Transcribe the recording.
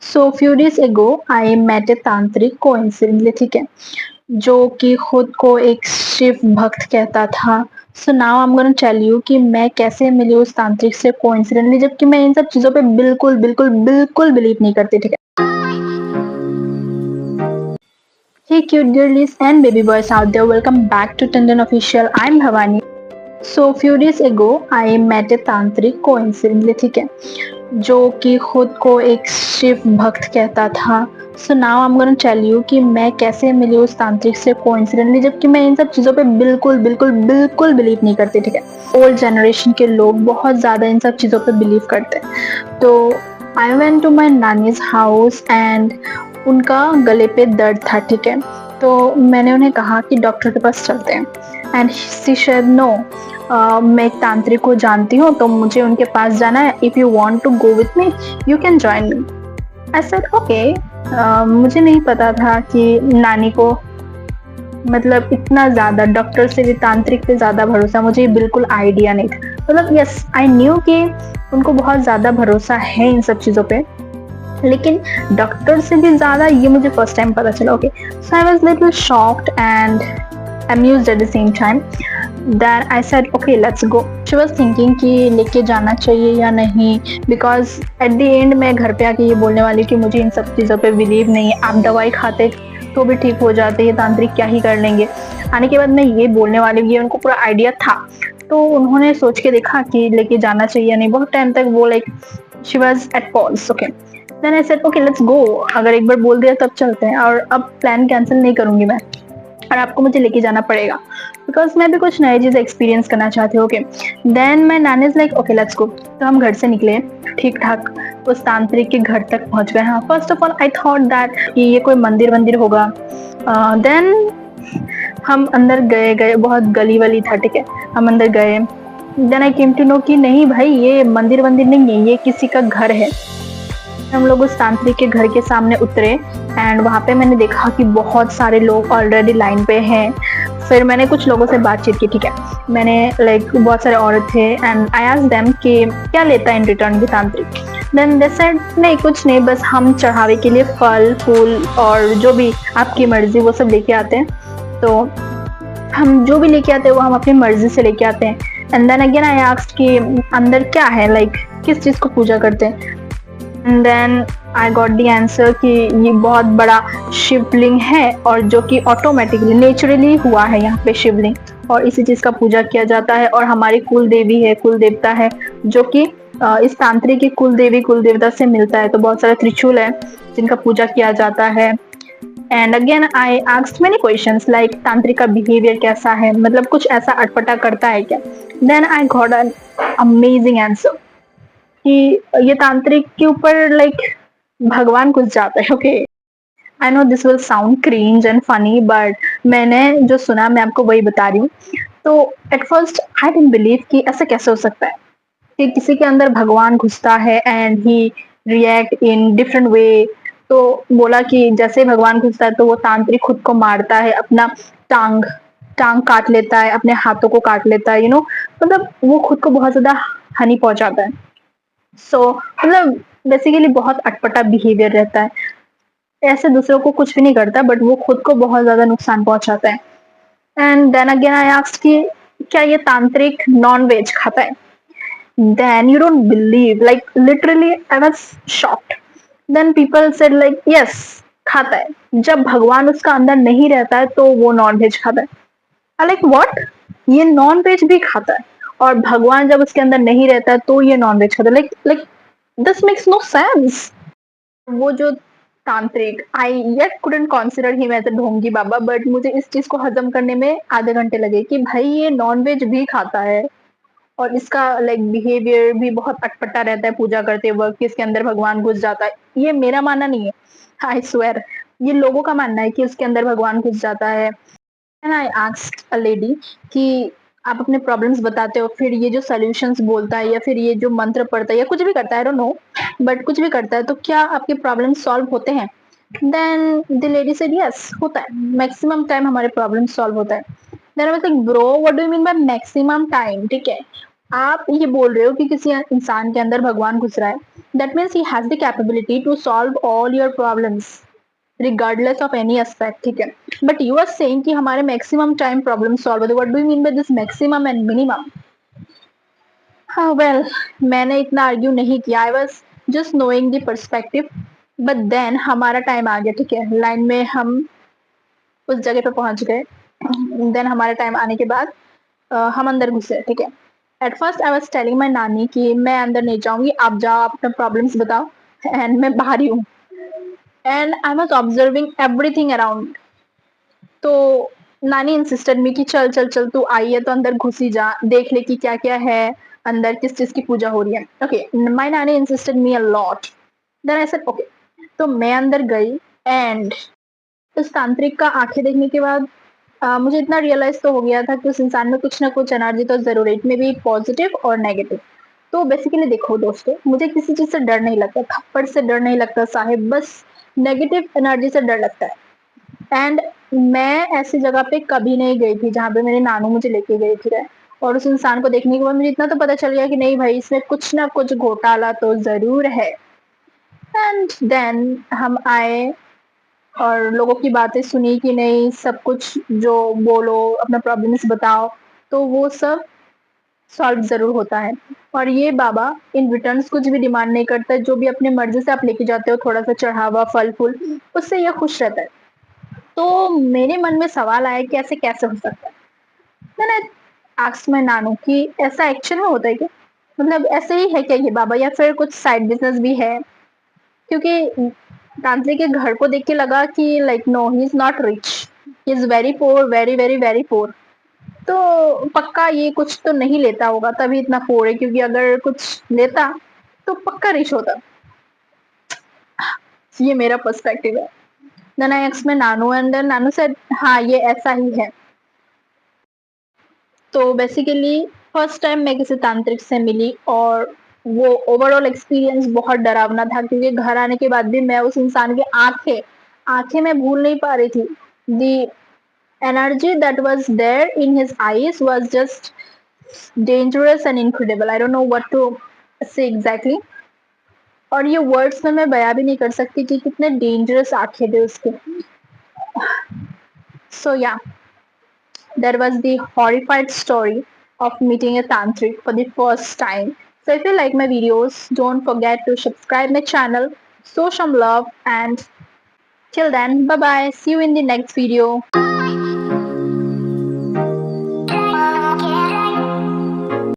So few days एगो I met ए तांत्रिक coincidentally, ठीक है, जो कि खुद को एक शिव भक्त कहता था। So now I am gonna tell you कि मैं कैसे मिली उस तांत्रिक से कोइंसिडेंटली, जबकि मैं इन सब चीजों पे बिल्कुल बिल्कुल बिल्कुल बिलीव नहीं करती, ठीक है। Hey cute girlies and baby boys out there, welcome back to Tandon Official. I'm Bhavani. So few days ago I met a तांत्रिक coincidentally, ठीक है, जो कि खुद को एक शिव भक्त कहता था। So now I am gonna tell you कि मैं कैसे मिली उस तांत्रिक से कोइंसिडेंटली, जबकि मैं इन सब चीज़ों पे बिल्कुल बिल्कुल बिल्कुल बिलीव नहीं करती, ठीक है। ओल्ड जनरेशन के लोग बहुत ज़्यादा इन सब चीज़ों पे बिलीव करते हैं। तो I went to my nani's house and उनका गले पे दर्द था, ठीक है। तो मैंने उन्हें कहा कि डॉक्टर के पास चलते हैं एंड शी सेड नो, मैं एक तांत्रिक को जानती हूँ तो मुझे उनके पास जाना है। If you want to go with me you can join me. I said okay. मुझे नहीं पता था कि नानी को मतलब इतना ज़्यादा डॉक्टर से भी तांत्रिक पे ज़्यादा भरोसा, मुझे बिल्कुल आइडिया नहीं था। मतलब यस आई न्यू कि उनको बहुत ज़्यादा भरोसा है इन सब चीज़ों पे, लेकिन डॉक्टर से भी ज़्यादा ये मुझे फर्स्ट टाइम पता चला। Okay, so I was little shocked and amused at the same time. Then I said okay let's go. She was thinking कि लेके जाना चाहिए या नहीं, because at the end मैं घर पे आके ये बोलने वाली कि मुझे इन सब चीज़ों पे बिलीव नहीं है, आप दवाई खाते तो भी ठीक हो जाते, ये तांत्रिक क्या ही कर लेंगे। आने के बाद मैं ये बोलने वाली, ये उनको पूरा आइडिया था। तो उन्होंने सोच के देखा कि लेके जाना चाहिए या नहीं। बहुत टाइम तक वो like she was at pause. Okay, then I said okay let's go, अगर एक बार बोल दिया तब चलते हैं, और अब प्लान कैंसिल नहीं करूंगी मैं, और आपको मुझे लेके जाना पड़ेगा बिकॉज मैं भी कुछ नई चीज़ एक्सपीरियंस करना चाहती हूँ। ओके, देन माई नानी इज लाइक ओके लेट्स गो। तो हम घर से निकले, ठीक ठाक उस तांत्रिक के घर तक पहुँच गए। हाँ, first of all I thought that कि ये कोई मंदिर वंदिर होगा। देन हम अंदर गए, बहुत गली वली था, ठीक है, हम अंदर गए। Then I came to know कि नहीं भाई ये मंदिर वंदिर नहीं है, ये किसी का घर है। हम लोग उस तांत्रिक के घर के सामने उतरे एंड वहाँ पे मैंने देखा कि बहुत सारे लोग ऑलरेडी लाइन पे हैं। फिर मैंने कुछ लोगों से बातचीत की, ठीक है, मैंने लाइक बहुत सारे औरत थे एंड आई आस्क्ड देम कि क्या लेता है इन रिटर्न ये तांत्रिक। देन दे सेड नहीं कुछ नहीं, बस हम चढ़ावे के लिए फल फूल और जो भी आपकी मर्जी वो सब लेके आते हैं। तो हम जो भी लेके आते हैं वो हम अपनी मर्जी से लेके आते हैं। And then again I asked कि अंदर क्या है, लाइक किस चीज़ को पूजा करते हैं। And then I got the answer कि ये बहुत बड़ा शिवलिंग है और जो कि ऑटोमेटिकली नेचुरली हुआ है यहाँ पे शिवलिंग, और इसी चीज़ का पूजा किया जाता है। और हमारी कुल देवी है, कुल देवता है, जो कि इस तांत्रिक की कुल देवी कुल देवता से मिलता है। तो बहुत सारे त्रिशूल है जिनका पूजा किया जाता है। And again I asked many questions like तांत्रिक का बिहेवियर कैसा है, मतलब कुछ ऐसा अटपटा करता है क्या। Then I got an amazing answer कि ये तांत्रिक के ऊपर लाइक भगवान घुस जाता है। Okay, I know this will sound cringe and funny, but मैंने जो सुना मैं आपको वही बता रही हूँ। तो at first I didn't believe कि ऐसा कैसे हो सकता है कि किसी के अंदर भगवान घुसता है and he react in different way. तो बोला कि जैसे भगवान घुसता है तो वो तांत्रिक खुद को मारता है, अपना टांग टांग काट लेता है, अपने हाथों को काट लेता है, मतलब वो खुद को बहुत ज्यादा हानि पहुंचाता है। सो मतलब बेसिकली बहुत अटपटा बिहेवियर रहता है, ऐसे दूसरों को कुछ भी नहीं करता बट वो खुद को बहुत ज्यादा नुकसान पहुंचाता है। And then again I asked कि क्या ये तांत्रिक नॉन वेज खाता है। Then you don't believe, like literally I was shocked. Then people said like yes खाता है, जब भगवान उसका अंदर नहीं रहता है तो वो नॉन वेज खाता है। आई लाइक व्हाट, ये नॉन वेज भी खाता है और भगवान जब उसके अंदर नहीं रहता है तो ये नॉन वेज खाता है, like like this makes no sense. वो जो तांत्रिक, I yet couldn't consider him as a ढोंगी बाबा, बट मुझे इस चीज को हजम करने में आधे घंटे लगे कि भाई ये नॉन वेज भी खाता है और इसका लाइक बिहेवियर भी बहुत अटपटा रहता है पूजा करते वक्त, कि इसके अंदर भगवान घुस जाता है। ये मेरा मानना नहीं है, आई स्वेयर ये लोगों का मानना है कि उसके अंदर भगवान घुस जाता है। And I asked a lady कि आप अपने प्रॉब्लम्स बताते हो, फिर ये जो सॉल्यूशंस बोलता है या फिर ये जो मंत्र पढ़ता है या कुछ भी करता है, आई डोंट नो, बट कुछ भी करता है तो क्या आपके प्रॉब्लम सॉल्व होते हैं। Then the lady said yes होता है, मैक्सिमम टाइम हमारे प्रॉब्लम सॉल्व होता है। Then I was like bro what do you mean by maximum time, ठीक है, आप ये बोल रहे हो कि किसी इंसान के अंदर भगवान घुस रहा है, That means he has the capability to solve all your problems regardless of any aspect. ठीक है, but you are saying कि हमारे maximum time problem solve होते. What do you mean by this maximum and minimum? हाँ, well, मैंने इतना argue नहीं किया. I was just knowing the perspective. But then हमारा टाइम आ गया. ठीक है, लाइन में हम उस जगह पे पहुंच गए. देन हमारे टाइम आने के बाद हम अंदर घुसे. ठीक है, at first I was telling my नानी कि मैं अंदर नहीं जाऊंगी, आप जाओ, आप अपने प्रॉब्लम्स बताओ, एंड मैं बाहर ही हूँ. And I was observing everything around. तो नानी इंसिस्टेड मी कि चल चल चल, तू आई है तो अंदर घुस ही जा, देख ले कि क्या क्या है अंदर, किस चीज की पूजा हो रही है. Okay, my nani insisted me a lot. Then I said okay. तो मैं अंदर गई एंड उस तांत्रिक का आंखें देखने के बाद मुझे इतना रियलाइज तो हो गया था कि उस इंसान में कुछ ना कुछ एनर्जी तो जरूर है. इट मे बी पॉजिटिव और नेगेटिव. तो बेसिकली देखो दोस्तों, मुझे किसी चीज से डर नहीं लगता, थप्पड़ से डर नहीं लगता साहिब, बस नेगेटिव एनर्जी से डर लगता है. एंड मैं ऐसी जगह पे कभी नहीं गई थी जहाँ पे मेरे नानू मुझे लेके गए थे. और उस इंसान को देखने के बाद मुझे इतना तो पता चल गया कि नहीं भाई, इसमें कुछ ना कुछ घोटाला तो जरूर है. एंड देन हम आए और लोगों की बातें सुनी कि नहीं, सब कुछ जो बोलो, अपना प्रॉब्लम्स बताओ, तो वो सब सॉल्व ज़रूर होता है. और ये बाबा इन रिटर्न्स कुछ भी डिमांड नहीं करता है, जो भी अपने मर्ज़ी से आप लेके जाते हो, थोड़ा-सा चढ़ावा, फल-फूल, उससे ये खुश रहता है. तो मेरे मन में सवाल आया कि ऐसे कैसे हो सकता है? मैंने आस्क्ड माय नानू कि ऐसा एक्चुअल में होता है क्या? मतलब ऐसे ही है क्या ये बाबा, या फिर कुछ साइड बिज़नेस भी है? क्योंकि तांत्रिक के घर को देख के लगा कि like no, he is not rich, he is very poor, very very very poor. तो पक्का ये कुछ तो नहीं लेता होगा तभी इतना पोर है, क्योंकि अगर कुछ लेता तो पक्का रिच होता. ये मेरा पर्सपेक्टिव है. देन आई एक्स में नानू एंड देन नानू सेड हाँ, ये ऐसा ही है. तो बेसिकली फर्स्ट टाइम मैं किसी तांत्रिक से मिली और वो ओवरऑल एक्सपीरियंस बहुत डरावना था, क्योंकि घर आने के बाद भी मैं उस इंसान की आंखें आंखें मैं भूल नहीं पा रही थी. The energy that was there in his eyes was just dangerous and incredible. I don't know what to say exactly. और ये वर्ड्स में मैं बयां भी नहीं कर सकती कि कितने डेंजरस आंखें थे उसके. सो या, there was the horrified story of meeting a tantric for the first time. So if you like my videos, don't forget to subscribe my channel, show some love, and till then, bye bye. See you in the next video.